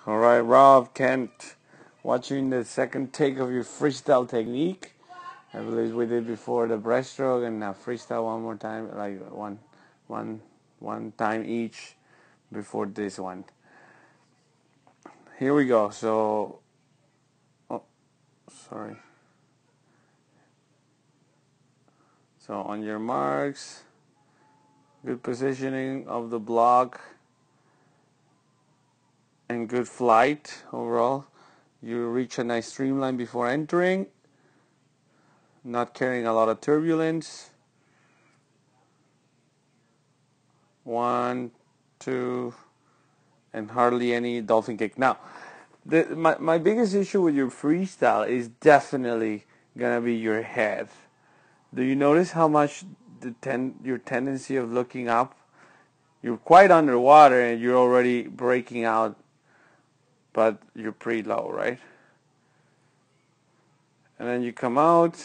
All right, Rob, Kent, watching the second take of your freestyle technique. I believe we did before the breaststroke, and now freestyle one more time, like one time each before this one. Here we go. So, oh, sorry. So on your marks, good positioning of the block, and good flight overall. You reach a nice streamline before entering, not carrying a lot of turbulence. 1, 2, and hardly any dolphin kick. Now, my biggest issue with your freestyle is definitely gonna be your head. Do you notice how much your tendency of looking up? You're quite underwater and you're already breaking out, but you're pretty low, right? And then you come out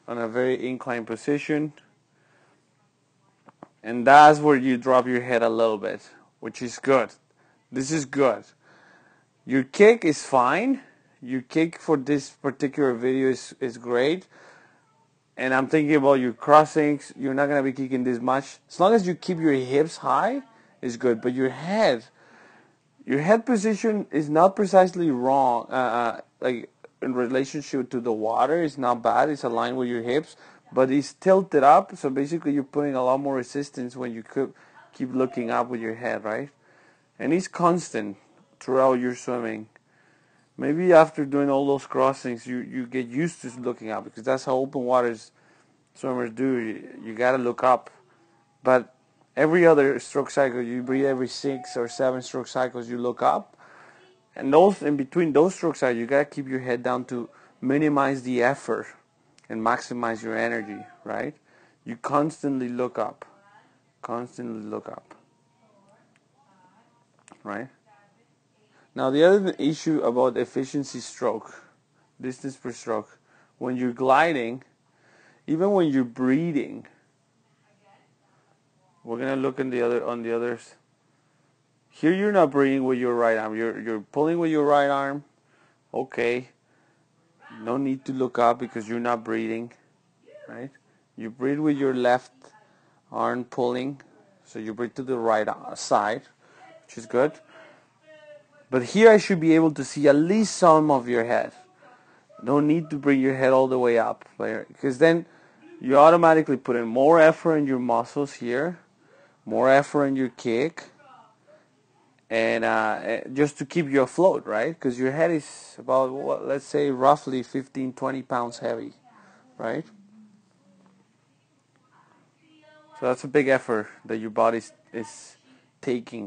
on a very inclined position, and that's where you drop your head a little bit, which is good. This is good. Your kick is fine. Your kick for this particular video is great. And I'm thinking about your crossings. You're not going to be kicking this much. As long as you keep your hips high, it's good. But your head position is not precisely wrong. Like in relationship to the water, it's not bad. It's aligned with your hips. But it's tilted up. So basically you're putting a lot more resistance when you keep looking up with your head, right? And it's constant throughout your swimming. Maybe after doing all those crossings, you get used to looking up, because that's how open waters swimmers do. You gotta look up. But every other stroke cycle, you breathe every 6 or 7 stroke cycles, you look up. And those in between those stroke cycles, you gotta keep your head down to minimize the effort and maximize your energy, right? You constantly look up. Constantly look up. Right? Now the other issue about efficiency stroke, distance per stroke, when you're gliding, even when you're breathing, we're gonna look on the others. Here you're not breathing with your right arm. You're pulling with your right arm. Okay. No need to look up because you're not breathing, right? You breathe with your left arm pulling, so you breathe to the right side, which is good. But here I should be able to see at least some of your head. No need to bring your head all the way up, because then you automatically put in more effort in your muscles here, more effort in your kick, and just to keep you afloat, right? Because your head is about, let's say, roughly 15-20 pounds heavy, right? So that's a big effort that your body is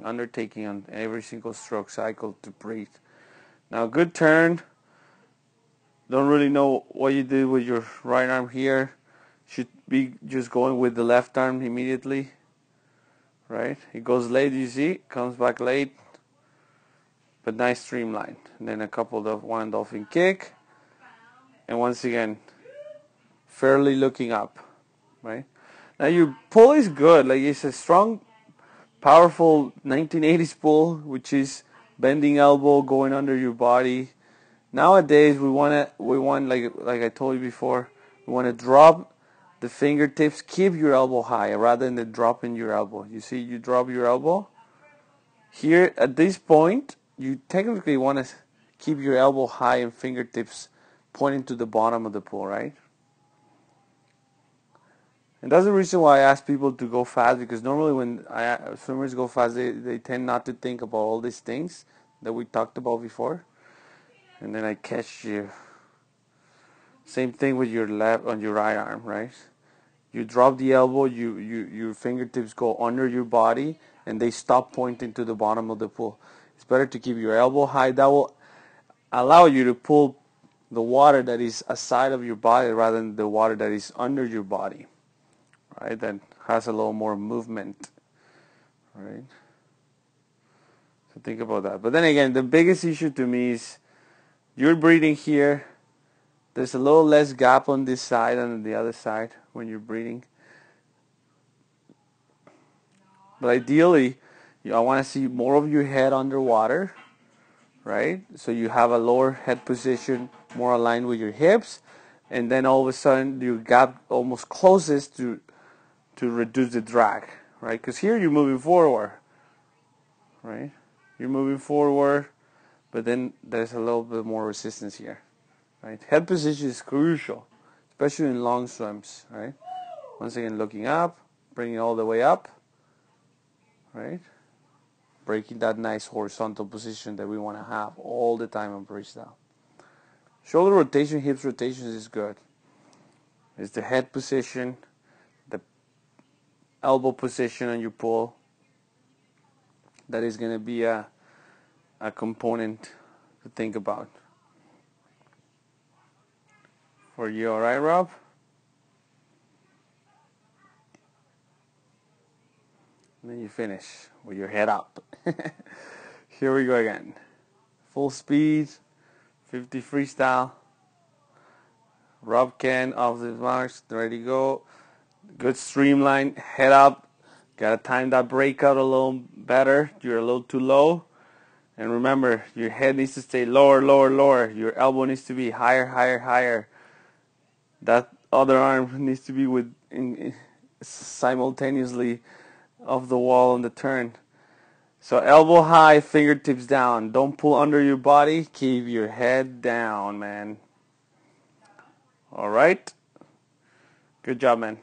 undertaking on every single stroke cycle to breathe. Now, good turn. Don't really know what you did with your right arm here. Should be just going with the left arm immediately, right? It goes late, you see, comes back late, but nice streamline. And then a couple of one dolphin kick, and once again, fairly looking up, right? Now your pull is good, like it's a strong, powerful 1980s pull, which is bending elbow, going under your body. Nowadays we want like I told you before, we want to drop the fingertips, keep your elbow high rather than dropping your elbow. You see, you drop your elbow. Here at this point, you technically want to keep your elbow high and fingertips pointing to the bottom of the pool, right? And that's the reason why I ask people to go fast, because normally when swimmers go fast, they tend not to think about all these things that we talked about before. And then I catch you. Same thing with your left on your right arm, right? You drop the elbow, your fingertips go under your body, and they stop pointing to the bottom of the pool. It's better to keep your elbow high. That will allow you to pull the water that is aside of your body rather than the water that is under your body, right? That has a little more movement, right? So think about that. But then again, the biggest issue to me is you're breathing here. There's a little less gap on this side than on the other side when you're breathing. But ideally, I want to see more of your head underwater, right? So you have a lower head position more aligned with your hips, and then all of a sudden your gap almost closes to reduce the drag, right? Because here you're moving forward, right? You're moving forward, but then there's a little bit more resistance here, right? Head position is crucial, especially in long swims, right? Once again, looking up, bringing it all the way up, right? Breaking that nice horizontal position that we want to have all the time on freestyle. Shoulder rotation, hips rotation is good. It's the head position, the elbow position on your pull. That is going to be a component to think about. For you, all right, Rob? And then you finish with your head up. Here we go again. Full speed, 50 freestyle. Rob Ken off the marks, ready to go. Good streamline, head up. Gotta time that breakout a little better. You're a little too low. And remember, your head needs to stay lower, lower, lower. Your elbow needs to be higher, higher, higher. That other arm needs to be simultaneously off the wall on the turn. So elbow high, fingertips down. Don't pull under your body. Keep your head down, man. All right. Good job, man.